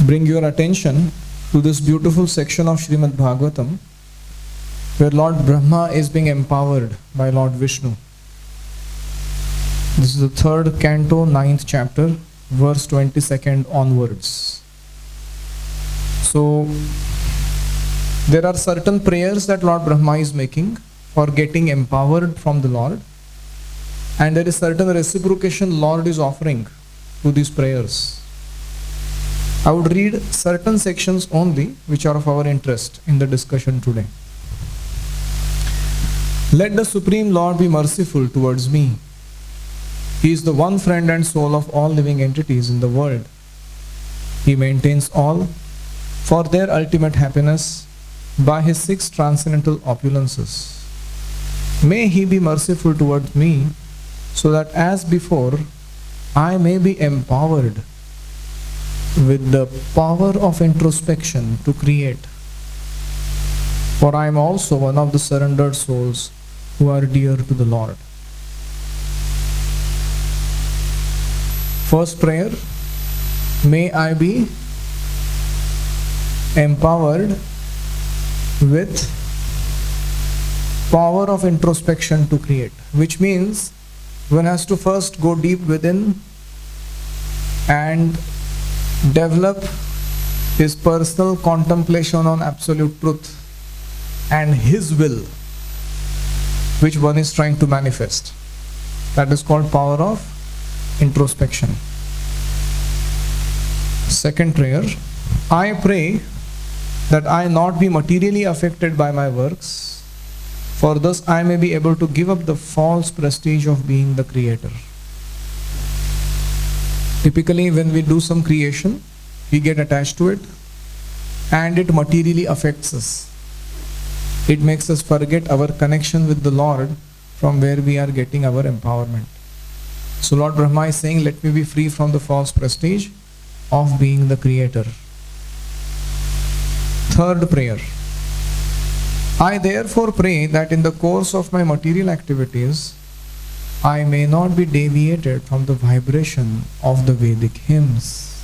bring your attention to this beautiful section of Srimad Bhagavatam where Lord Brahma is being empowered by Lord Vishnu. This is the 3rd canto, 9th chapter, verse 22nd onwards. So, there are certain prayers that Lord Brahma is making for getting empowered from the Lord, and there is certain reciprocation Lord is offering to these prayers. I would read certain sections only which are of our interest in the discussion today. Let the Supreme Lord be merciful towards me. He is the one friend and soul of all living entities in the world. He maintains all for their ultimate happiness by his 6 transcendental opulences. May he be merciful towards me so that as before I may be empowered with the power of introspection to create. For I am also one of the surrendered souls who are dear to the Lord. First prayer, may I be empowered with power of introspection to create, which means one has to first go deep within and develop his personal contemplation on absolute truth and his will, which one is trying to manifest. That is called power of introspection. Second prayer, I pray that I not be materially affected by my works, for thus I may be able to give up the false prestige of being the creator. Typically, when we do some creation, we get attached to it and it materially affects us. It makes us forget our connection with the Lord from where we are getting our empowerment. So Lord Brahma is saying, let me be free from the false prestige of being the creator. Third prayer, I therefore pray that in the course of my material activities, I may not be deviated from the vibration of the Vedic hymns.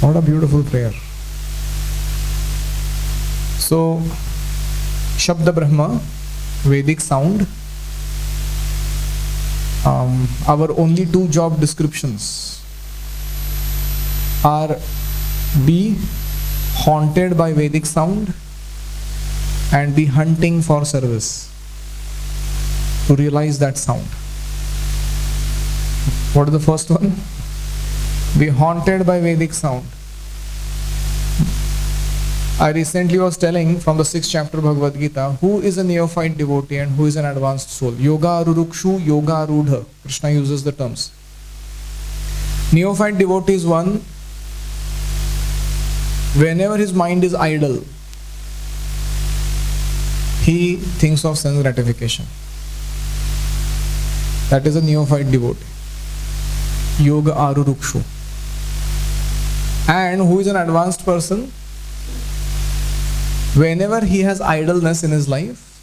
What a beautiful prayer. So, Shabda Brahma, Vedic sound, our only 2 job descriptions are be haunted by Vedic sound and be hunting for service to realize that sound. What is the first one? Be haunted by Vedic sound. I recently was telling from the 6th chapter of Bhagavad Gita, who is a neophyte devotee and who is an advanced soul. Yoga arurukshu, yoga arudha. Krishna uses the terms. Neophyte devotee is one, whenever his mind is idle, he thinks of sense gratification. That is a neophyte devotee. Yoga arurukshu. And who is an advanced person? Whenever he has idleness in his life,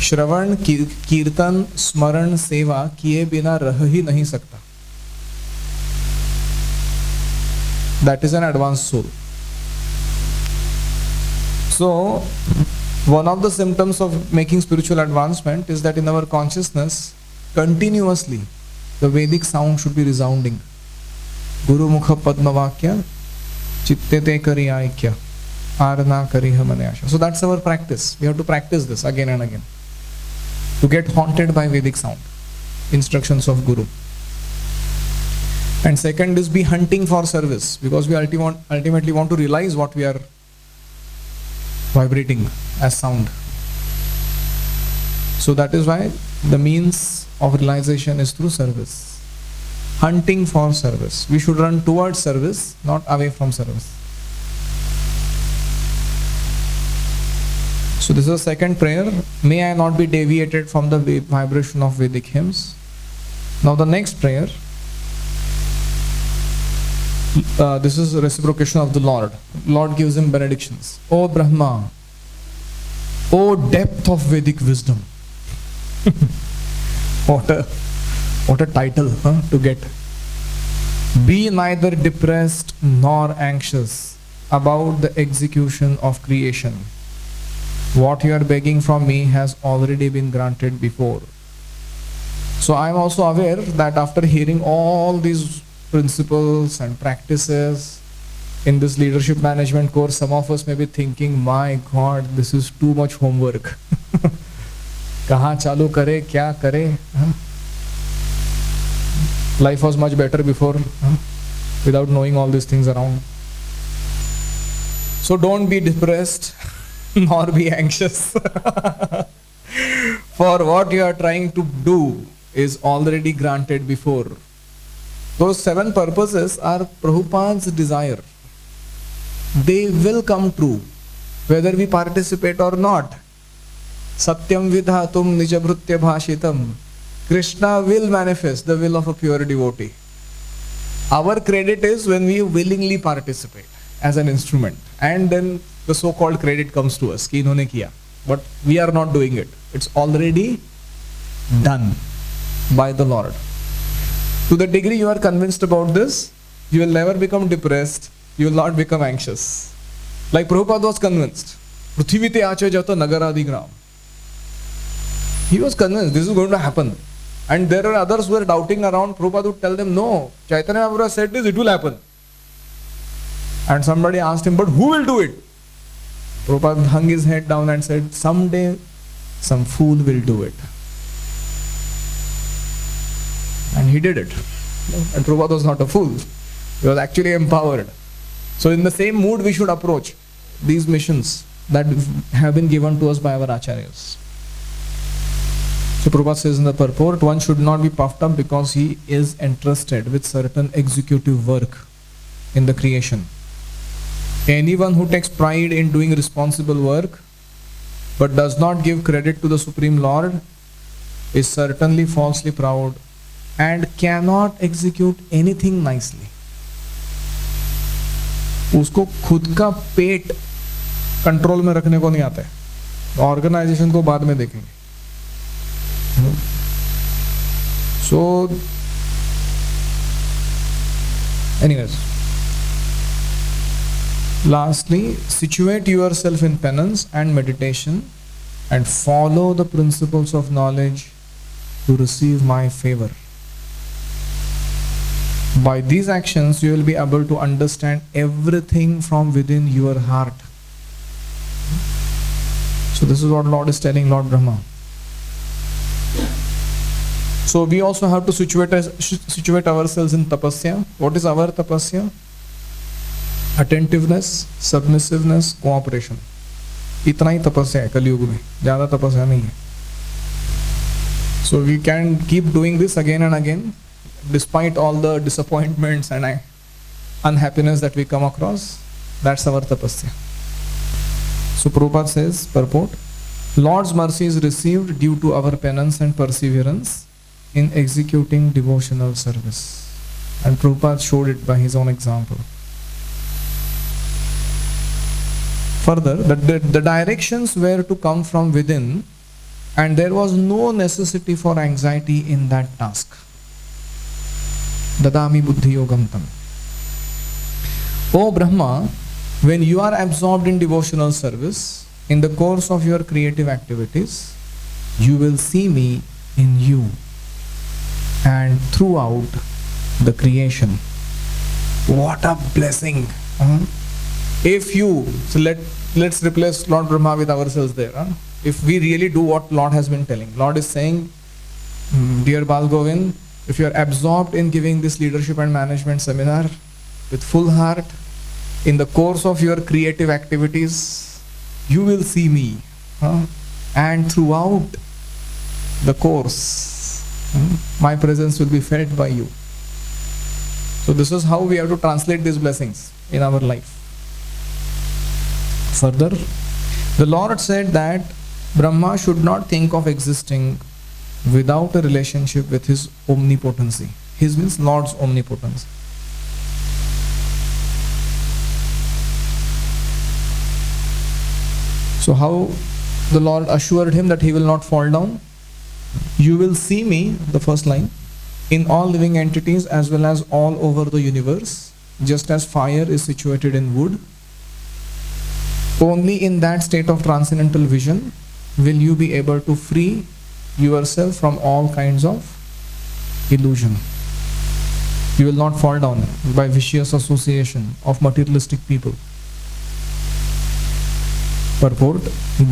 Shravan, Kirtan, Smaran, Seva kiye bina rah hi nahi sakta. That is an advanced soul. So, one of the symptoms of making spiritual advancement is that in our consciousness, continuously, the Vedic sound should be resounding. Guru Mukha Padmavakya, Chittete Kari Aikya, Arna Kari Hamanayasha. So that's our practice. We have to practice this again and again to get haunted by Vedic sound, instructions of Guru. And second is be hunting for service, because we ultimately want to realize what we are vibrating as sound. So that is why the means of realization is through service. Hunting for service. We should run towards service, not away from service. So this is the second prayer. May I not be deviated from the vibration of Vedic hymns. Now the next prayer. This is a reciprocation of the Lord. Lord gives him benedictions. O Brahma, O depth of Vedic wisdom. What a title to get. Be neither depressed nor anxious about the execution of creation. What you are begging from me has already been granted before. So I am also aware that after hearing all these principles and practices in this leadership management course, some of us may be thinking, my God, this is too much homework. कहाँ चालू करे, क्या करे? Life was much better before, without knowing all these things around. So don't be depressed nor be anxious. For what you are trying to do is already granted before. Those 7 purposes are Prabhupada's desire. They will come true, whether we participate or not. Satyam vidhatum nijabhrutya bhashitam. Krishna will manifest the will of a pure devotee. Our credit is when we willingly participate as an instrument, and then the so-called credit comes to us कि इन्होंने किया, but we are not doing it. It's already done by the Lord. To the degree you are convinced about this, you will never become depressed, you will not become anxious. Like Prabhupada was convinced. Prithivite ache jato nagaradi gram. He was convinced this is going to happen. And there are others who were doubting around. Prabhupada would tell them, no, Chaitanya Mahaprabhu said this, it will happen. And somebody asked him, but who will do it? Prabhupada hung his head down and said, someday some fool will do it. And he did it. And Prabhupada was not a fool. He was actually empowered. So in the same mood we should approach these missions that have been given to us by our acharyas. So Prabhupada says in the purport, one should not be puffed up because he is entrusted with certain executive work in the creation. Anyone who takes pride in doing responsible work but does not give credit to the Supreme Lord is certainly falsely proud and cannot execute anything nicely. उसको खुद का पेट control में रखने को नहीं आता है. Organisation को बाद में देखेंगे. So, anyways, lastly, situate yourself in penance and meditation and follow the principles of knowledge to receive my favor. By these actions, you will be able to understand everything from within your heart. So this is what Lord is telling Lord Brahma. So we also have to situate ourselves in tapasya. What is our tapasya? Attentiveness, submissiveness, cooperation. इतना ही तपस्या है कलयुग में, ज़्यादा तपस्या नहीं है. So we can keep doing this again and again, despite all the disappointments and unhappiness that we come across. That's our tapasya. So Prabhupada says, purport, Lord's mercy is received due to our penance and perseverance in executing devotional service. And Prabhupada showed it by his own example. Further, the directions were to come from within, and there was no necessity for anxiety in that task. Dadami buddhi yogam tam. O Brahma, when you are absorbed in devotional service, in the course of your creative activities, you will see me in you and throughout the creation. What a blessing! If you, so let's replace Lord Brahma with ourselves there. If we really do what Lord has been telling. Lord is saying, dear Bal Govind, if you are absorbed in giving this leadership and management seminar with full heart, in the course of your creative activities, you will see me. And throughout the course, my presence will be felt by you. So this is how we have to translate these blessings in our life. Further, the Lord said that Brahma should not think of existing without a relationship with his omnipotency. His means Lord's omnipotence. So how the Lord assured him that he will not fall down? You will see me, the first line, in all living entities as well as all over the universe, just as fire is situated in wood. Only in that state of transcendental vision will you be able to free yourself from all kinds of illusion. You will not fall down by vicious association of materialistic people. Purport: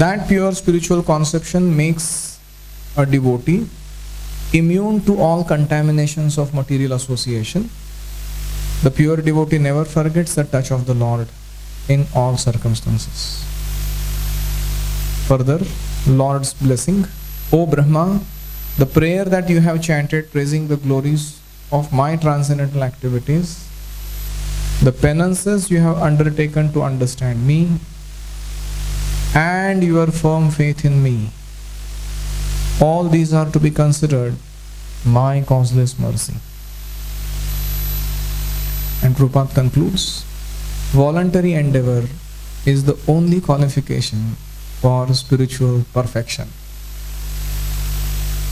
that pure spiritual conception makes a devotee immune to all contaminations of material association. The pure devotee never forgets the touch of the Lord in all circumstances. Further, Lord's blessing. O Brahma, the prayer that you have chanted praising the glories of my transcendental activities, the penances you have undertaken to understand me, and your firm faith in me, all these are to be considered my causeless mercy. And Prabhupada concludes, voluntary endeavor is the only qualification for spiritual perfection.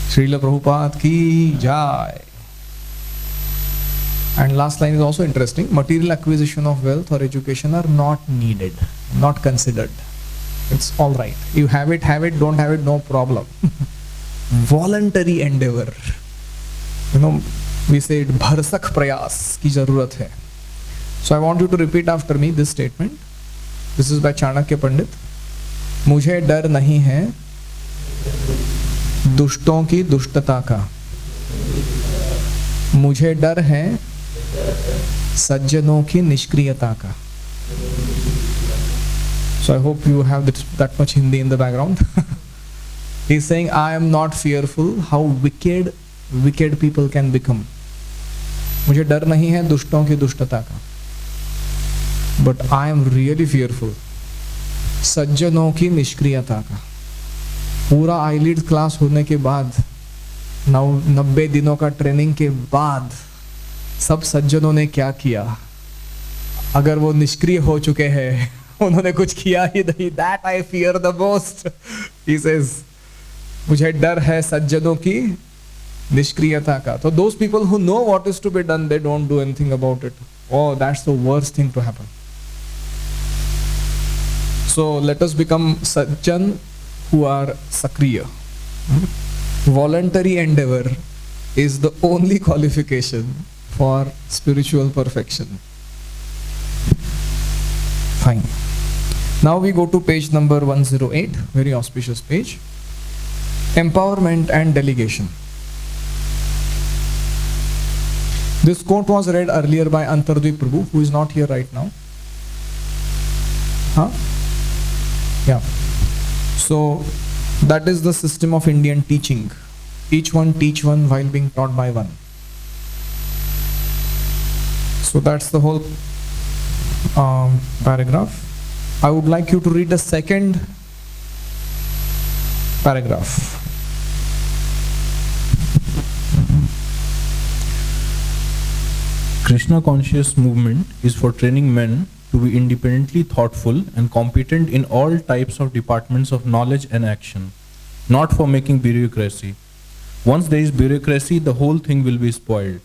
Srila Prabhupada ki jai. And last line is also interesting. Material acquisition of wealth or education are not needed, not considered. It's all right. You have it, don't have it, no problem. Voluntary endeavor. You know, we say bharsak prayas ki zarurat hai. So I want you to repeat after me this statement. This is by Chanakya Pandit. मुझे डर नहीं है दुष्टों की दुष्टता का, मुझे डर है सज्जनों की निष्क्रियता का. So I hope you have that much Hindi in the background. He's saying, I am not fearful how wicked people can become. मुझे डर नहीं है दुष्टों की दुष्टता का, but I am really fearful सज्जनों की निष्क्रियता का. पूरा आईलीड क्लास होने के बाद 90 दिनों का ट्रेनिंग के बाद सब सज्जनों ने क्या किया? अगर वो निष्क्रिय हो चुके हैं, उन्होंने कुछ किया ही नहीं. That I fear the most. He says, मुझे डर है सज्जनों की निष्क्रियता का. तो those people who know what is to be done, they don't do anything about it. Oh, that's the worst thing to happen. So let us become sajjan who are sakriya. Voluntary endeavor is the only qualification for spiritual perfection. Fine. Now we go to page number 108, very auspicious page. Empowerment and delegation. This quote was read earlier by Antardvip Prabhu, who is not here right now. Huh? Yeah. So that is the system of Indian teaching. Each one teach one while being taught by one. So that's the whole paragraph. I would like you to read the second paragraph. Krishna conscious movement is for training men to be independently thoughtful and competent in all types of departments of knowledge and action, not for making bureaucracy. Once there is bureaucracy, the whole thing will be spoiled.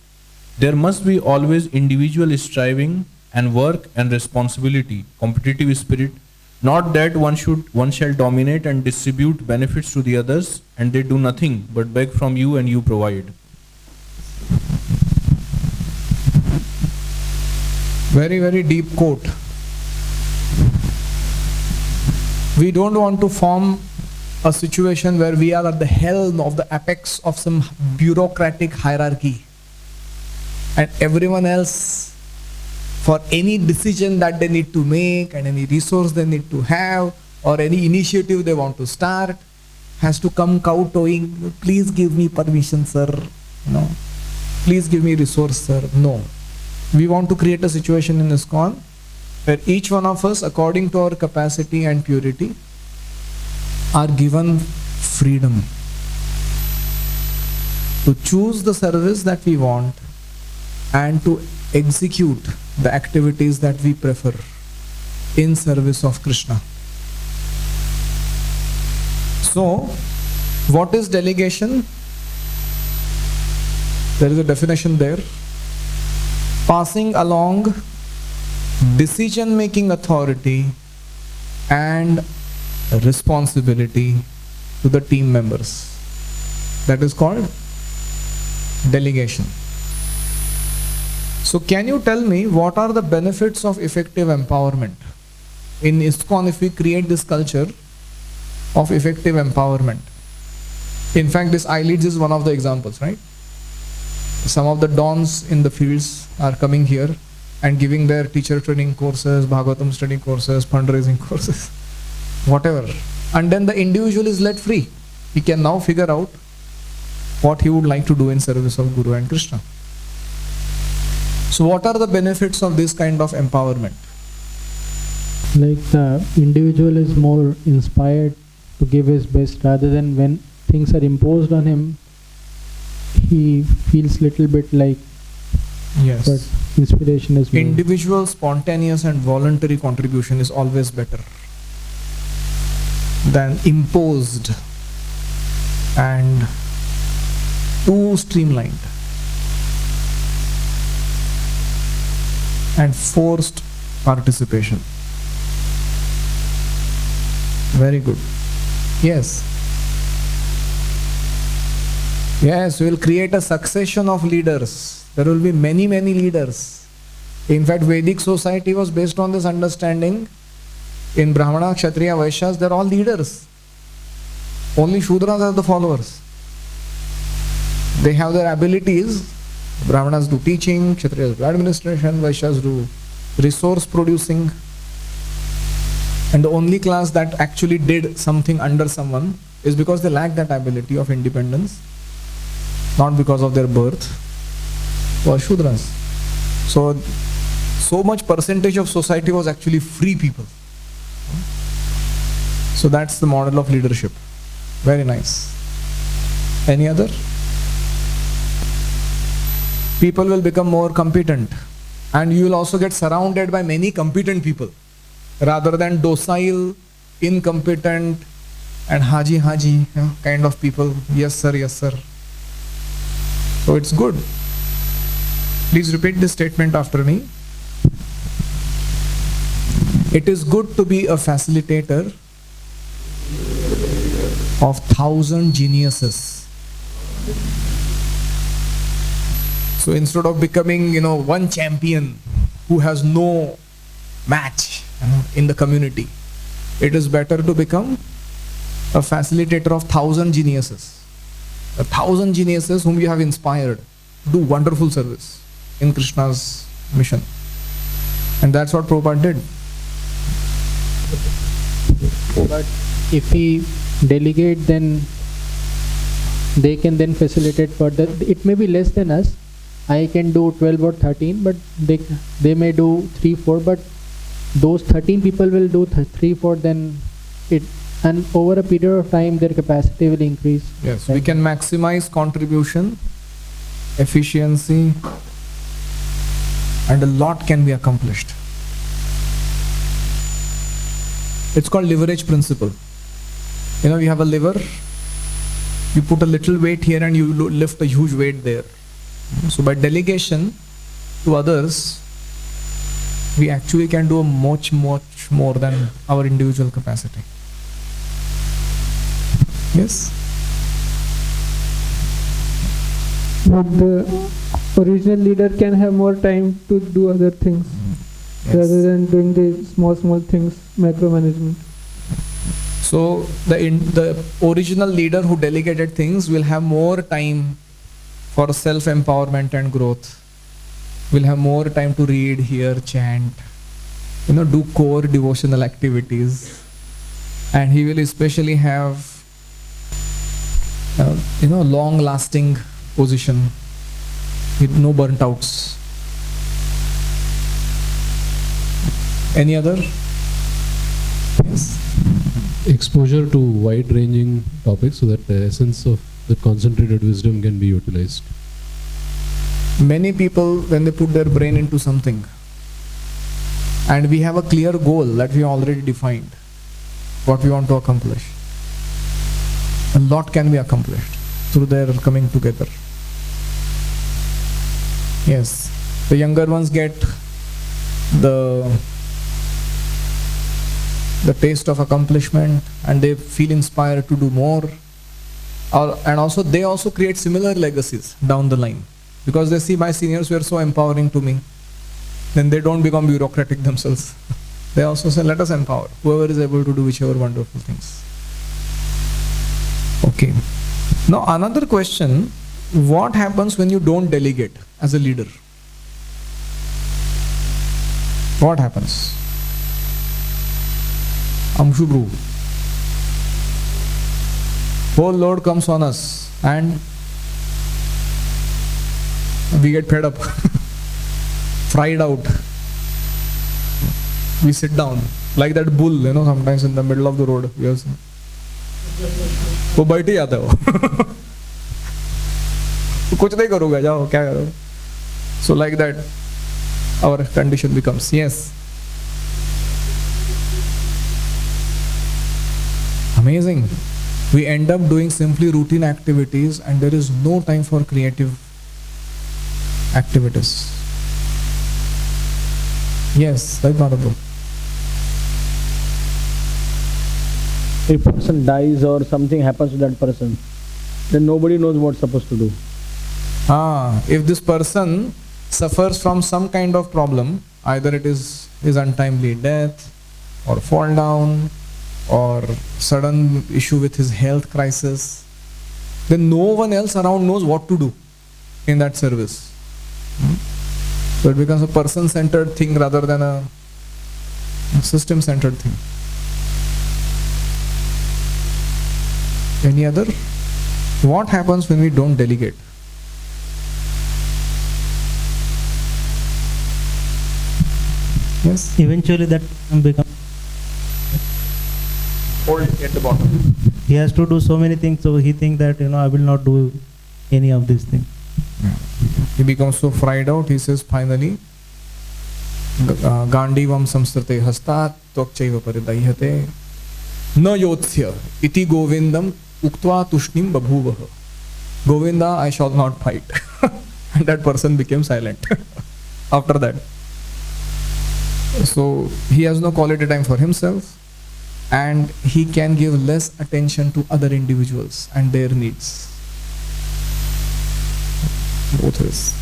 There must be always individual striving and work and responsibility, competitive spirit, not that one shall dominate and distribute benefits to the others and they do nothing but beg from you and you provide. Very, very deep quote. We don't want to form a situation where we are at the helm of the apex of some bureaucratic hierarchy and everyone else, for any decision that they need to make and any resource they need to have or any initiative they want to start, has to come kowtowing. Please give me permission, sir. No. Please give me resource, sir. No. We want to create a situation in ISKCON where each one of us, according to our capacity and purity, are given freedom to choose the service that we want and to execute the activities that we prefer in service of Krishna. So, what is delegation? There is a definition there. Passing along decision-making authority and responsibility to the team members. That is called delegation. So can you tell me what are the benefits of effective empowerment? In ISKCON, if we create this culture of effective empowerment, in fact this iLeads is one of the examples, right? Some of the dons in the fields are coming here and giving their teacher training courses, Bhagavatam study courses, fundraising courses, whatever. And then the individual is let free. He can now figure out what he would like to do in service of Guru and Krishna. So what are the benefits of this kind of empowerment? Like the individual is more inspired to give his best, rather than when things are imposed on him, he feels little bit like, yes, but inspiration is more. Individual, spontaneous and voluntary contribution is always better than imposed and too streamlined and forced participation. Very good. Yes. Yes, we will create a succession of leaders. There will be many, many leaders. In fact, Vedic society was based on this understanding. In Brahmana, Kshatriya, Vaishyas, they are all leaders. Only Shudras are the followers. They have their abilities. Brahmanas do teaching, Kshatriyas do administration, Vaishyas do resource producing. And the only class that actually did something under someone is because they lack that ability of independence, not because of their birth, or Shudras. So much percentage of society was actually free people. So that's the model of leadership. Very nice. Any other? People will become more competent, and you will also get surrounded by many competent people rather than docile, incompetent and haji kind of people. Yes sir, yes sir. So it's good. Please repeat this statement after me. It is good to be a facilitator of 1,000 geniuses. So instead of becoming, one champion who has no match in the community, it is better to become a facilitator of 1,000 geniuses. 1,000 geniuses whom you have inspired to do wonderful service in Krishna's mission. And that's what Prabhupada did. But if we delegate, then they can then facilitate further. It may be less than us. I can do 12 or 13, but they may do 3, 4, but those 13 people will do 3, 4, then and over a period of time their capacity will increase. Yes, we can maximize contribution, efficiency, and a lot can be accomplished. It's called leverage principle. You have a lever, you put a little weight here and you lift a huge weight there. So by delegation to others, we actually can do much more than our individual capacity. Yes? But the original leader can have more time to do other things, Yes. rather than doing the small things, micromanagement. So the original leader who delegated things will have more time for self-empowerment and growth. Will have more time to read, hear, chant, do core devotional activities. And he will especially have long-lasting position with no burnt outs. Any other? Yes. Exposure to wide-ranging topics so that the essence of the concentrated wisdom can be utilized. Many people, when they put their brain into something, and we have a clear goal that we already defined, what we want to accomplish, a lot can be accomplished through their coming together. Yes, the younger ones get the taste of accomplishment and they feel inspired to do more. And also they also create similar legacies down the line because they see my seniors were so empowering to me. Then they don't become bureaucratic themselves. They also say, let us empower whoever is able to do whichever wonderful things. Okay. Now another question, what happens when you don't delegate as a leader? What happens? Amshu Bru. Whole load comes on us and we get fed up, fried out. We sit down like that bull, sometimes in the middle of the road. Yes. वो बैठ ही जाता है वो कुछ नहीं करूँगा जाओ क्या करो. So like that our condition becomes. Yes. Amazing. We end up doing simply routine activities and there is no time for creative activities. Yes, right, Madhav. If a person dies or something happens to that person, then nobody knows what's supposed to do. If this person suffers from some kind of problem, either it is his untimely death or fall down or sudden issue with his health crisis, then no one else around knows what to do in that service. So it becomes a person-centered thing rather than a system-centered thing. Any other? What happens when we don't delegate? Yes? Eventually that becomes, Hold at the bottom. he has to do so many things, so he thinks that, I will not do any of these things. He becomes so fried out, he says finally, Gandivam samsrate hastat tvakchaiva paridayate na yotsya iti govindam uktva tushnim babhuvaha. Govinda, I shall not fight. And that person became silent after that. So he has no quality time for himself and he can give less attention to other individuals and their needs. Both ways.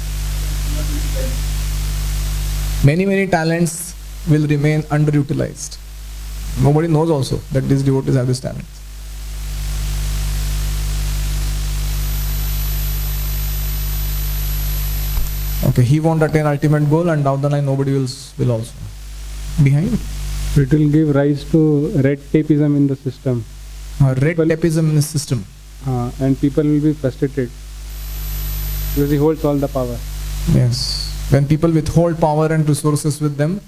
Many talents will remain underutilized. Nobody knows also that these devotees have this talent. Okay, he won't attain ultimate goal and down the line nobody else will also. Behind? It will give rise to red tapeism in the system. Red tapeism in the system. And people will be frustrated because he holds all the power. Yes. When people withhold power and resources with them,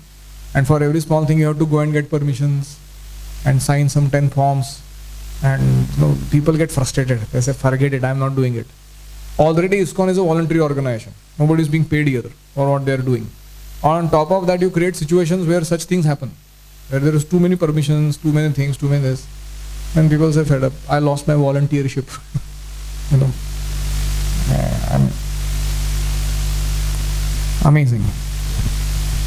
and for every small thing you have to go and get permissions and sign some 10 forms, and people get frustrated. They say, forget it, I am not doing it. Already ISKCON is a voluntary organization. Nobody is being paid here for what they are doing. On top of that, you create situations where such things happen, where there is too many permissions, too many things, too many this, and people say, fed up, I lost my volunteership. Amazing.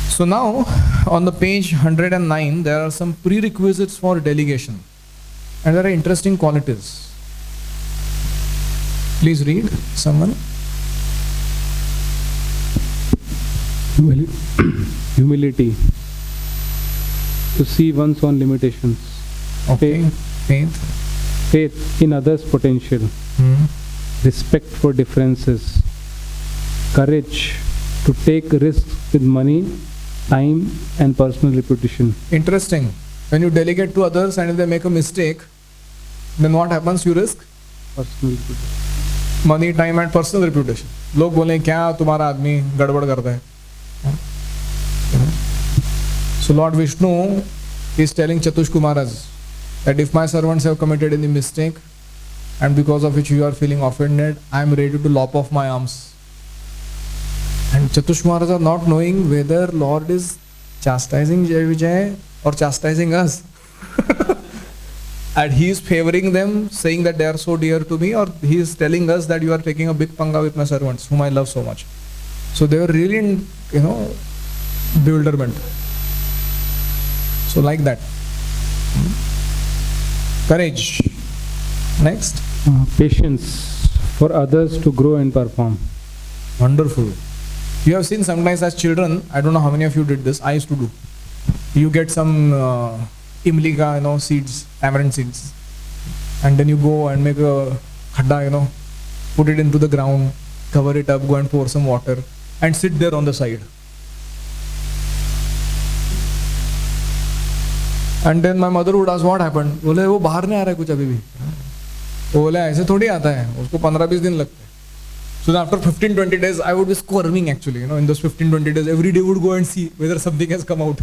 So now on the page 109 there are some prerequisites for delegation and there are interesting qualities. Please read, someone. Humility, to see one's own limitations. Okay. Faith. Faith in others' potential. Respect for differences. Courage to take risks with money, time and personal reputation. Interesting. When you delegate to others and if they make a mistake, then what happens? You risk Personal reputation. money, time and personal reputation. लोग बोलें क्या तुम्हारा आदमी गड़बड़ करता है. So Lord Vishnu is telling Chatush Kumaras that if my servants have committed any mistake and because of which you are feeling offended, I am ready to lop off my arms. And Chatush Kumaras are not knowing whether Lord is chastising Jai Vijay or chastising us. And he is favoring them, saying that they are so dear to me, or he is telling us that you are taking a big panga with my servants, whom I love so much. So they were really in, bewilderment. So like that. Courage. Next. Patience for others to grow and perform. Wonderful. You have seen sometimes as children, I don't know how many of you did this, I used to do. You get some imlica, seeds, tamarind seeds. And then you go and make a khadda, put it into the ground, cover it up, go and pour some water and sit there on the side. And then my mother would ask, what happened? बोले वो बाहर नहीं आ रहा है कुछ अभी भी. वो बोले ऐसे थोड़ी आता है, उसको 15-20 दिन लगते हैं. So after 15-20 days, I would be squirming actually, in those 15-20 days, every day would go and see whether something has come out.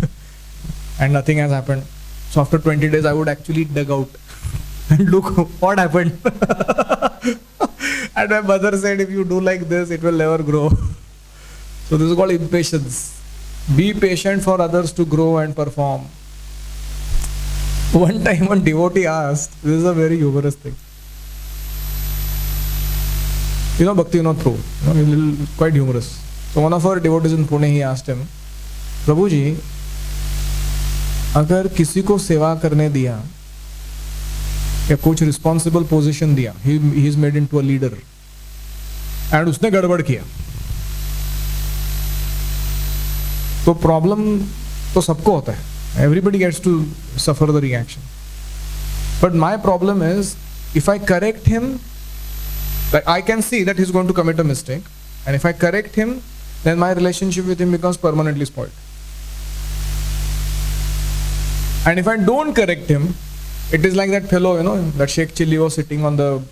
And nothing has happened. So after 20 days, I would actually dig out and look what happened. And my mother said, if you do like this, it will never grow. So this is called impatience. Be patient for others to grow and perform. One time one devotee asked, this is a very humorous thing. Bhakti Vinod Prabhu, quite humorous. So one of our devotees in Pune, he asked him, Prabhu ji, अगर किसी को सेवा करने दिया या कुछ responsible position दिया, he is made into a leader, and उसने गड़बड़ किया, तो प्रॉब्लम तो सबको होता है. Everybody gets to suffer the reaction. But my problem is, if I correct him, like I can see that he's going to commit a mistake, and if I correct him, then my relationship with him becomes permanently spoiled. And if I don't correct him, it is like that fellow, that Sheikh Chilli was sitting on the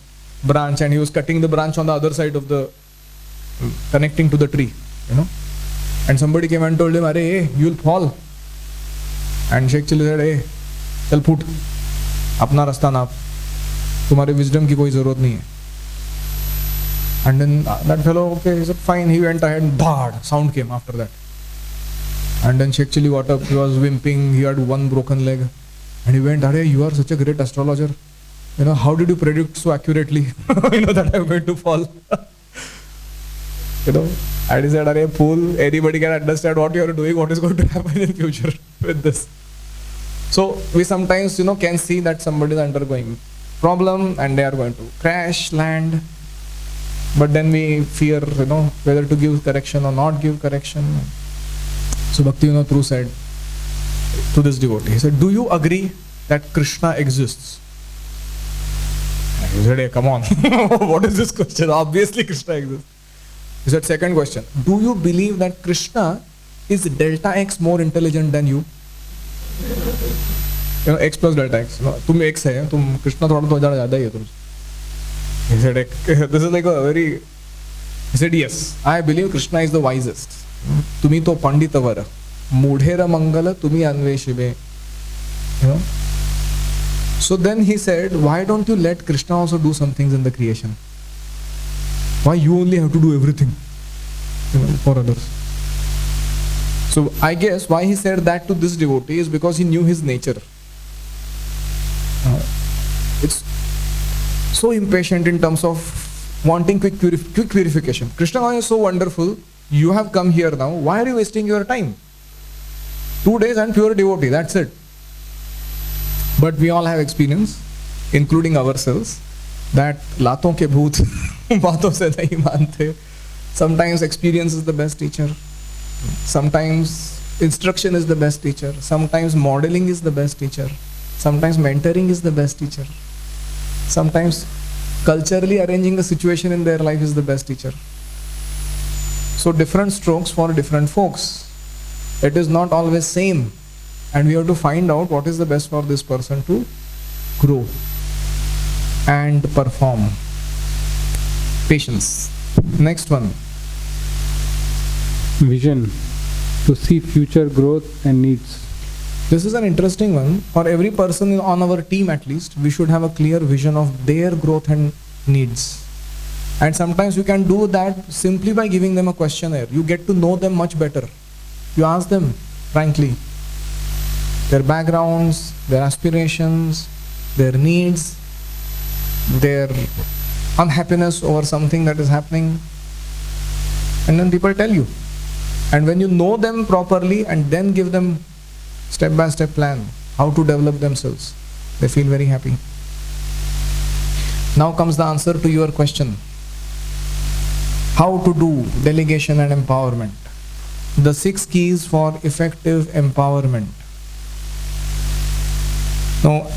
branch and he was cutting the branch on the other side of the, connecting to the tree, and somebody came and told him, "Arey, hey, you'll fall." And Sheikh Chilli said, "Hey, चल फूट, अपना रास्ता नाप, तुम्हारे wisdom की कोई जरूरत नहीं है." And then that fellow, okay, he said, fine. He went ahead and dhad, sound came after that. And then Sheikh Chilli got up, he was wimping, he had one broken leg. And he went, "Arey, you are such a great astrologer. How did you predict so accurately, that I'm going to fall?" And he said, "Arey, fool, anybody can understand what you are doing, what is going to happen in future with this." So we sometimes, can see that somebody is undergoing problem and they are going to crash, land. But then we fear, whether to give correction or not give correction. So Bhakti Vinod Prabhu said to this devotee, he said, "Do you agree that Krishna exists?" And he said, "Hey, come on, what is this question? Obviously Krishna exists." He said, "Second question, do you believe that Krishna is delta X more intelligent than you?" X plus delta X. तुम X है, तुम Krishna थोड़ा तो ज़्यादा ही है तुम. He said, this is like a very, he said, "Yes, I believe Krishna is the wisest. Tumi to panditavara, mudhera mangala tumi anveshibe." So then he said, why don't you let Krishna also do some things in the creation? Why you only have to do everything for others? So I guess why he said that to this devotee is because he knew his nature. It's so impatient in terms of wanting quick purification. Krishna is so wonderful. You have come here now. Why are you wasting your time? 2 days and pure devotee. That's it. But we all have experience, including ourselves, that लातों के भूत बातों से नहीं मानते. Sometimes experience is the best teacher. Sometimes instruction is the best teacher. Sometimes modeling is the best teacher. Sometimes mentoring is the best teacher. Sometimes culturally arranging a situation in their life is the best teacher. So different strokes for different folks. It is not always same. And we have to find out what is the best for this person to grow and perform. Patience. Next one. Vision, to see future growth and needs. This is an interesting one. For every person on our team at least, we should have a clear vision of their growth and needs. And sometimes you can do that simply by giving them a questionnaire. You get to know them much better. You ask them, frankly, their backgrounds, their aspirations, their needs, their unhappiness over something that is happening. And then people tell you. And when you know them properly and then give them step-by-step plan how to develop themselves, they feel very happy. Now comes the answer to your question. How to do delegation and empowerment. The 6 keys for effective empowerment. Now,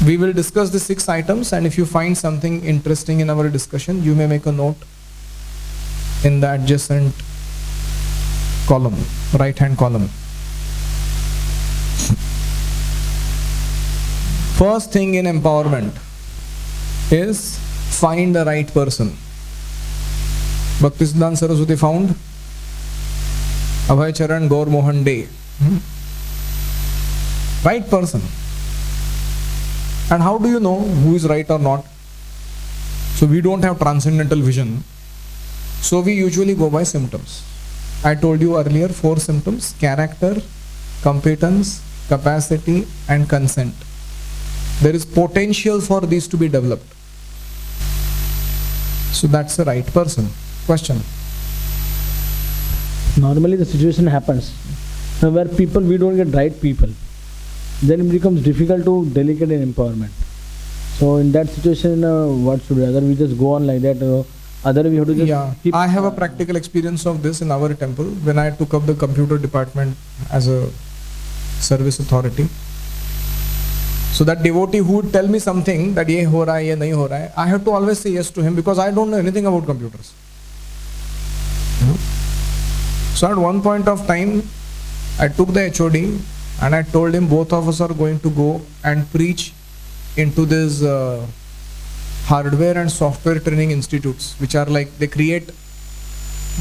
we will discuss the 6 items, and if you find something interesting in our discussion, you may make a note in the adjacent column, right hand column. First thing in empowerment is find the right person. Bhaktisiddhanta Saraswati found Abhay Charan Gaur Mohan Day. Right person. And how do you know who is right or not? So we don't have transcendental vision. So we usually go by symptoms. I told you earlier 4 symptoms: character, competence, capacity, and consent. There is potential for these to be developed. So that's the right person. Question. Normally the situation happens where we don't get right people. Then it becomes difficult to delegate an empowerment. So in that situation, what should we? Either we just go on like that, other we have to just keep. I have a practical experience of this in our temple when I took up the computer department as a service authority. So that devotee who would tell me something that ye ho raha hai, ye nahi ho raha hai, I have to always say yes to him because I don't know anything about computers. So at one point of time, I took the HOD and I told him both of us are going to go and preach into this hardware and software training institutes, which are like, they create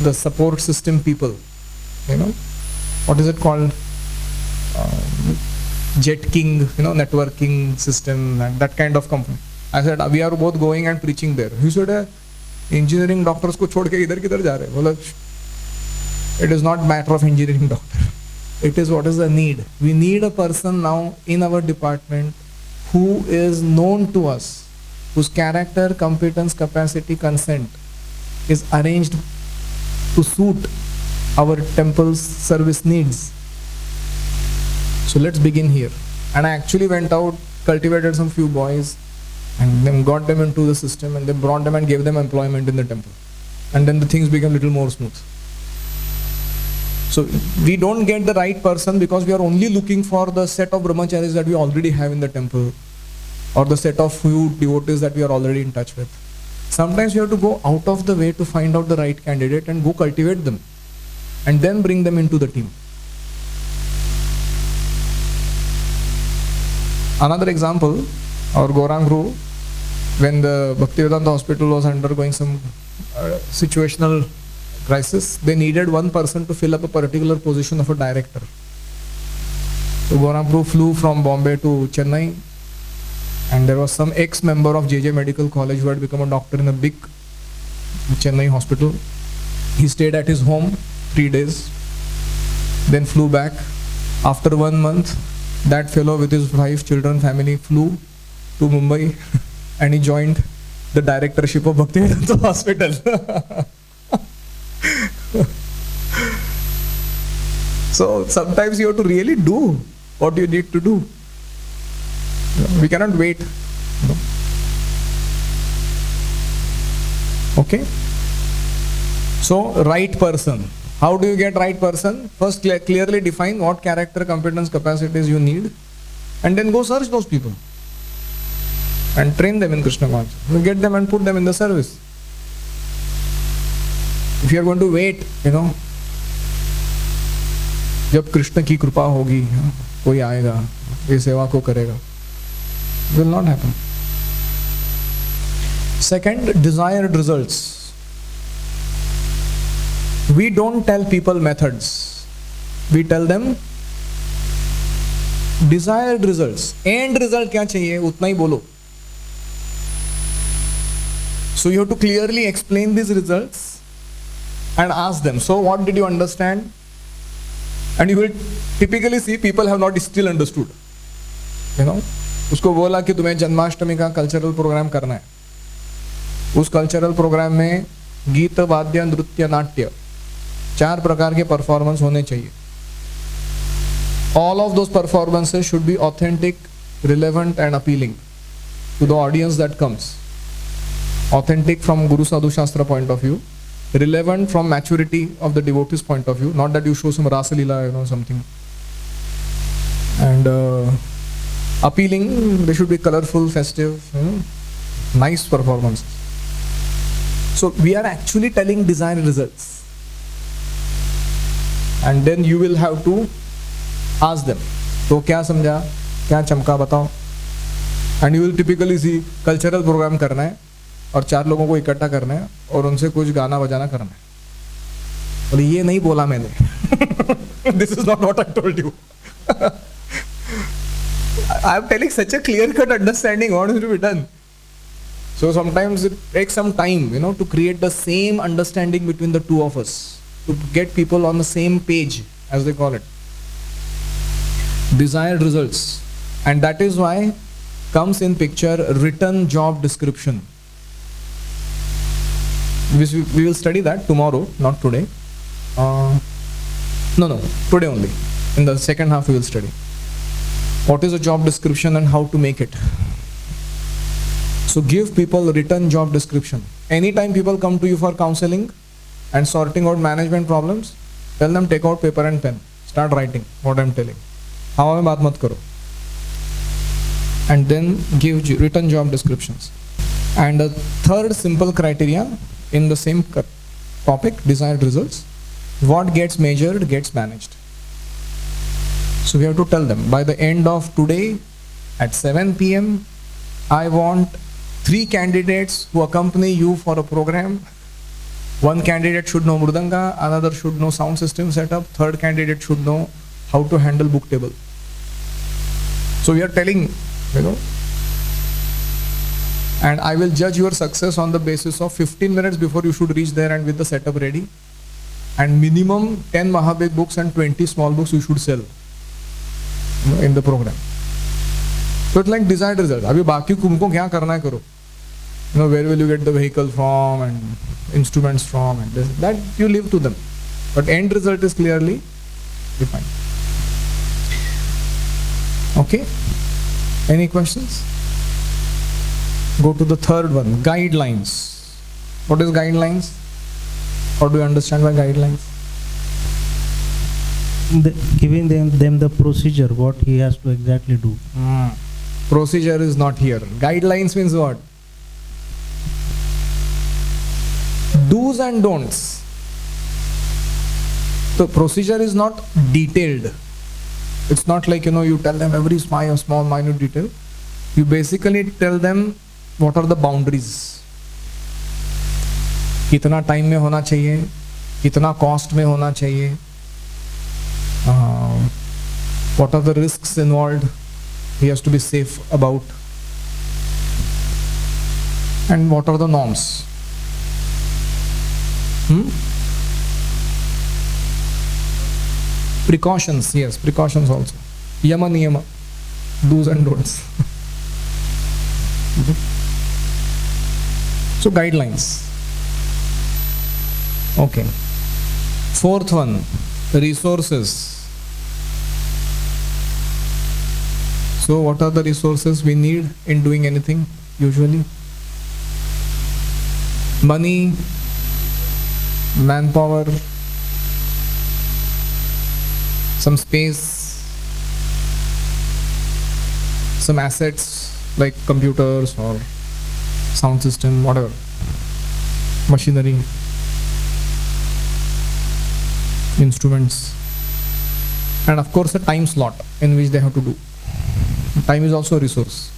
the support system people, what is it called, Jet King, networking system and that kind of company. I said we are both going and preaching there. He said engineering doctors ko chhod ke idhar kidhar ja rahe? Bola, it is not matter of engineering doctor. It is what is the need. We need a person now in our department who is known to us, whose character, competence, capacity, consent is arranged to suit our temple's service needs. So let's begin here. And I actually went out, cultivated some few boys and then got them into the system and then brought them and gave them employment in the temple. And then the things became a little more smooth. So we don't get the right person because we are only looking for the set of brahmacharis that we already have in the temple or the set of few devotees that we are already in touch with. Sometimes you have to go out of the way to find out the right candidate and go cultivate them and then bring them into the team. Another example, our Gaurang Guru, when the Bhaktivedanta hospital was undergoing some situational crisis, they needed one person to fill up a particular position of a director. So Gaurang Guru flew from Bombay to Chennai, and there was some ex-member of JJ Medical College who had become a doctor in a big Chennai hospital. He stayed at his home 3 days, then flew back. After 1 month, that fellow with his wife, children, family flew to Mumbai and he joined the directorship of Bhaktivedanta Hospital. So sometimes you have to really do what you need to do. We cannot wait. Okay? So, right person. How do you get right person? First, clearly define what character, competence, capacities you need, and then go search those people and train them in Krishna consciousness. You get them and put them in the service. If you are going to wait, जब कृष्ण की कृपा होगी, कोई आएगा, ये सेवा को करेगा, will not happen. Second, desired results. We don't tell people methods. We tell them desired results. End result क्या चाहिए, उतना ही बोलो. So you have to clearly explain these results and ask them, so what did you understand? And you will typically see people have not still understood. उसको बोला कि तुम्हें जन्माष्टमी का cultural programme करना है. उस कल्चरल प्रोग्राम में गीत, वाद्य, नृत्य, नाट्य 4 प्रकार के परफॉर्मेंस होने चाहिए. All of those performances should be authentic, relevant and appealing to the audience that comes. Authentic from Guru Sadhu Shastra point of view, relevant from maturity of the devotee's point of view, not that you show some Rasa Leela, something. And appealing, they should be colorful, festive, nice performances. So we are actually telling desired results. And then you will have to ask them, तो क्या समझा, क्या चमका बताओ. And you will typically see cultural program करना है और 4 लोगों को इकट्ठा करना है और उनसे कुछ गाना बजाना करना है. और ये नहीं बोला मैंने. This is not what I told you. I am telling such a clear-cut understanding what is to be done. So sometimes it takes some time, to create the same understanding between the two of us, to get people on the same page, as they call it. Desired results. And that is why comes in picture written job description. We will study that tomorrow, not today. No, today only. In the second half we will study. What is a job description and how to make it. So give people written job description. Anytime people come to you for counseling and sorting out management problems, tell them take out paper and pen. Start writing what I am telling. हवा में बात मत करो. And then give written job descriptions. And the third simple criteria in the same topic, desired results, what gets measured gets managed. So we have to tell them by the end of today at 7 p.m. I want 3 candidates who accompany you for a program. 1 candidate should know Mridanga, another should know sound system setup, 3rd candidate should know how to handle book table. So we are telling, and I will judge your success on the basis of 15 minutes before you should reach there and with the setup ready. And minimum 10 Mahabig books and 20 small books you should sell in the program. So it's like desired result. Abhi baki तुमको क्या करना है करो. Where will you get the vehicle from and instruments from, and this, that you leave to them. But end result is clearly defined. Okay? Any questions? Go to the third one, guidelines. What is guidelines? How do you understand by guidelines? Giving them the procedure, what he has to exactly do. Procedure is not here. Guidelines means what? Do's and don'ts. So procedure is not detailed. It's not like, you tell them every small minute detail. You basically tell them what are the boundaries. कितना time में होना चाहिए, कितना cost में होना चाहिए, what are the risks involved, he has to be safe about, and what are the norms. Precautions, yes, precautions also. Yama niyama, do's and don'ts. So guidelines. Okay. 4th one, resources. So what are the resources we need in doing anything usually? Money, manpower, some space, some assets like computers or sound system, whatever, machinery, instruments, and of course a time slot in which they have to do. Time is also a resource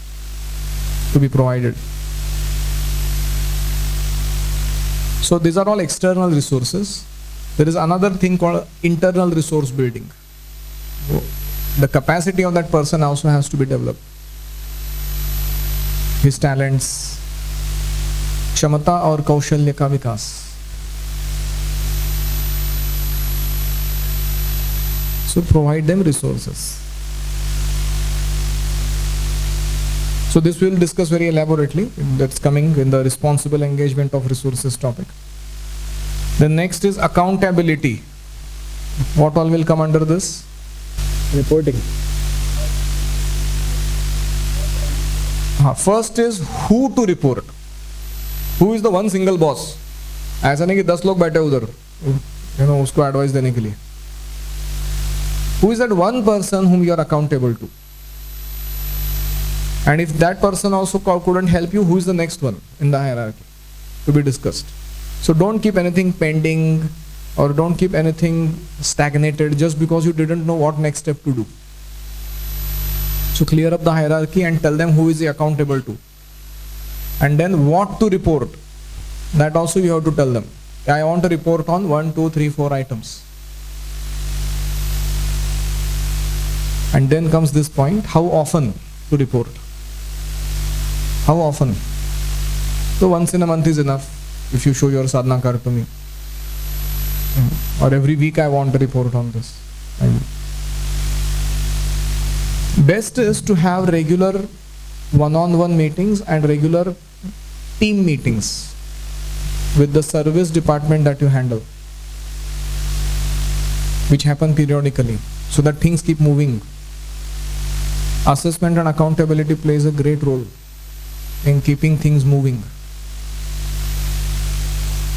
to be provided. So these are all external resources. There is another thing called internal resource building. The capacity of that person also has to be developed. His talents, क्षमता और कौशल्य का विकास. So provide them resources. So this we will discuss very elaborately. That's coming in the responsible engagement of resources topic. The next is accountability. What all will come under this? Reporting. First is who to report. Who is the one single boss? ऐसा नहीं कि 10 लोग बैठे उधर, उसको advice देने के लिए. Who is that one person whom you are accountable to? And if that person also couldn't help you, who is the next one in the hierarchy to be discussed? So don't keep anything pending or don't keep anything stagnated just because you didn't know what next step to do. So clear up the hierarchy and tell them who is he accountable to. And then what to report. That also you have to tell them. I want to report on 1, 2, 3, 4 items. And then comes this point, how often to report. How often? So once in a month is enough if you show your sadhana card to me. Or every week I want to report on this. And best is to have regular one-on-one meetings and regular team meetings with the service department that you handle, which happen periodically, so that things keep moving. Assessment and accountability plays a great role in keeping things moving.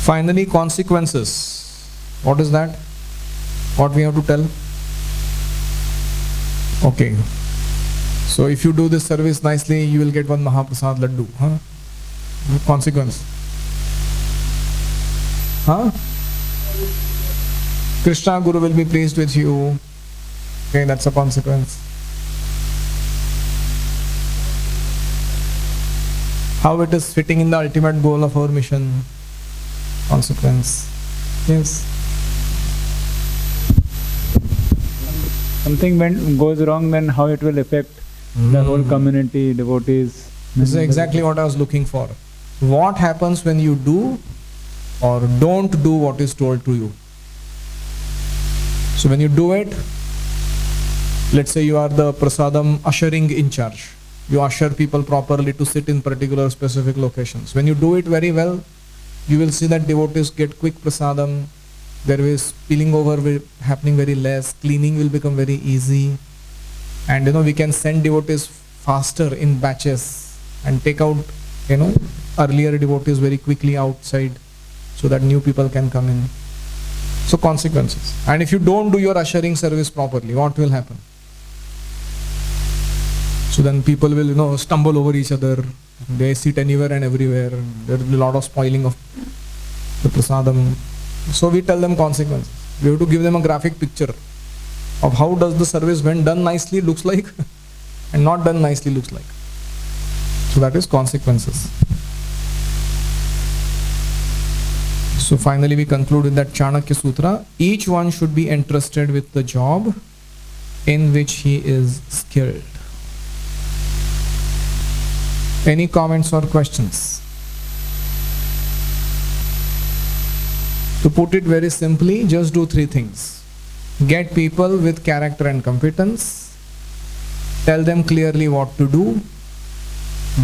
Finally, consequences. What is that? What we have to tell? Okay. So if you do this service nicely, you will get one Mahaprasad Laddu. Consequence. Krishna Guru will be pleased with you. Okay, that's a consequence. How it is fitting in the ultimate goal of our mission. Consequence. Yes. Something goes wrong, then how it will affect the whole community, devotees. This is exactly what I was looking for. What happens when you do or don't do what is told to you? So when you do it, let's say you are the prasadam ushering in charge. You usher people properly to sit in particular specific locations. When you do it very well, you will see that devotees get quick prasadam. There is spilling over happening very less. Cleaning will become very easy. And we can send devotees faster in batches and take out earlier devotees very quickly outside so that new people can come in. So consequences. And if you don't do your ushering service properly, what will happen? So then people will stumble over each other. They sit anywhere and everywhere. There will be a lot of spoiling of the prasadam. So we tell them consequences. We have to give them a graphic picture of how does the service when done nicely looks like and not done nicely looks like. So that is consequences. So finally we conclude with that Chanakya Sutra. Each one should be entrusted with the job in which he is skilled. Any comments or questions? To put it very simply, just do 3 things. Get people with character and competence. Tell them clearly what to do.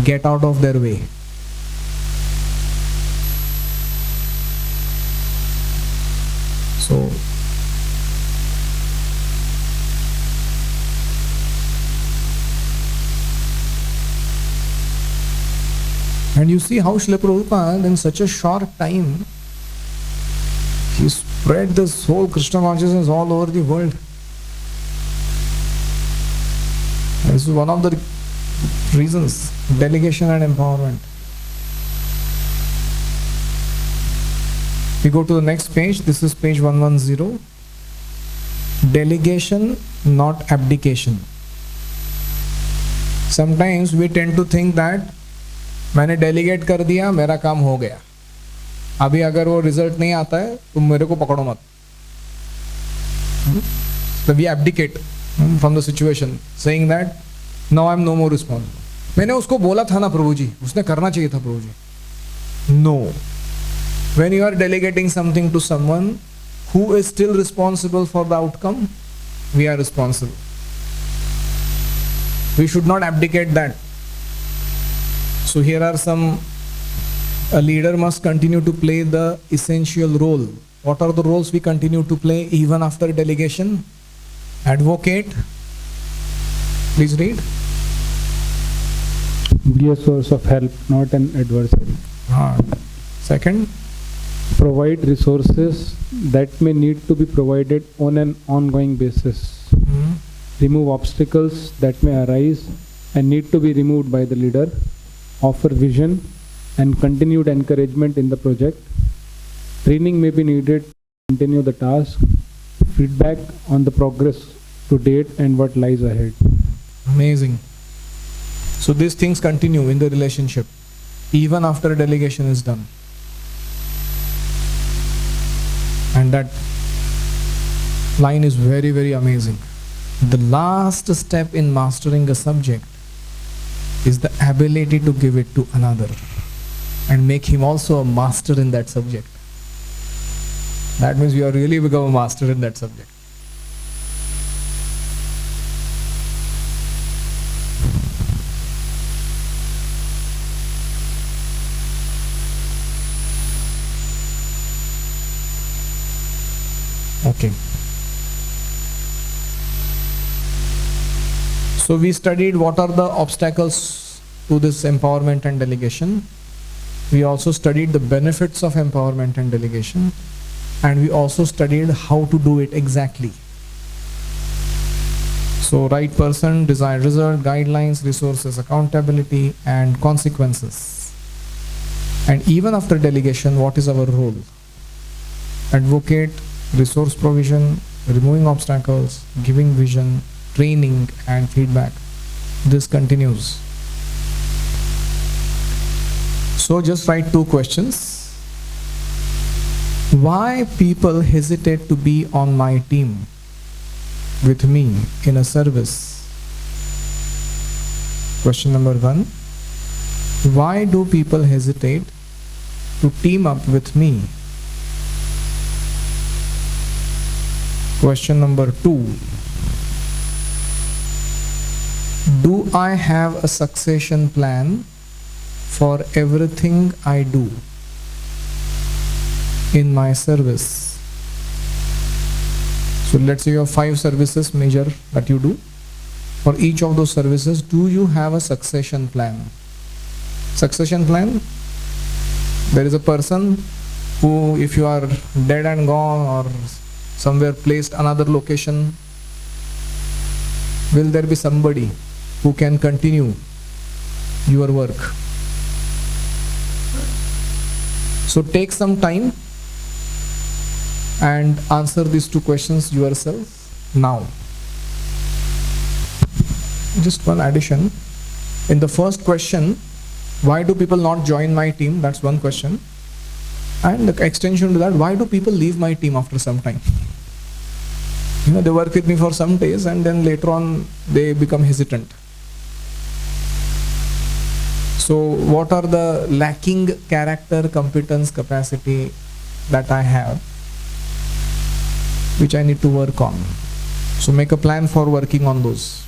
Get out of their way. So, and you see how Srila Prabhupada in such a short time he spread this whole Krishna consciousness all over the world. This is one of the reasons, delegation and empowerment. We go to the next page. This is page 110. Delegation, not abdication. Sometimes we tend to think that मैंने delegate कर दिया, मेरा काम हो गया. अभी अगर वो result नहीं आता है तो मेरे को पकड़ो मत. So we abdicate from the situation, saying that now I am no more responsible. मैंने उसको बोला था ना प्रभु जी, उसने करना चाहिए था प्रभु जी. No. When you are delegating something to someone who is still responsible for the outcome, we are responsible. We should not abdicate that. So here are some A leader must continue to play the essential role. What are the roles we continue to play even after delegation? Advocate. Please read. Be a source of help, not an adversary. Second. Provide resources that may need to be provided on an ongoing basis. Remove obstacles that may arise and need to be removed by the leader. Offer vision and continued encouragement in the project. Training may be needed to continue the task. Feedback on the progress to date and what lies ahead. Amazing. So these things continue in the relationship even after delegation is done. And that line is very, very amazing. The last step in mastering a subject is the ability to give it to another and make him also a master in that subject. That means you are really become a master in that subject. Okay. So we studied what are the obstacles to this empowerment and delegation. We also studied the benefits of empowerment and delegation. And we also studied how to do it exactly. So right person, desired result, guidelines, resources, accountability, and consequences. And even after delegation, what is our role? Advocate, resource provision, removing obstacles, giving vision, training, and feedback. This continues. So just write 2 questions. Why people hesitate to be on my team with me in a service? Question number 1. Why do people hesitate to team up with me? Question number 2. Do I have a succession plan for everything I do in my service? So let's say you have 5 services major that you do. For each of those services, do you have a succession plan? Succession plan? There is a person who, if you are dead and gone or somewhere placed another location, will there be somebody who can continue your work? So take some time and answer these 2 questions yourself now. Just one addition. In the first question, why do people not join my team? That's one question. And the extension to that, why do people leave my team after some time? They work with me for some days and then later on they become hesitant. So what are the lacking character, competence, capacity that I have, which I need to work on? So make a plan for working on those.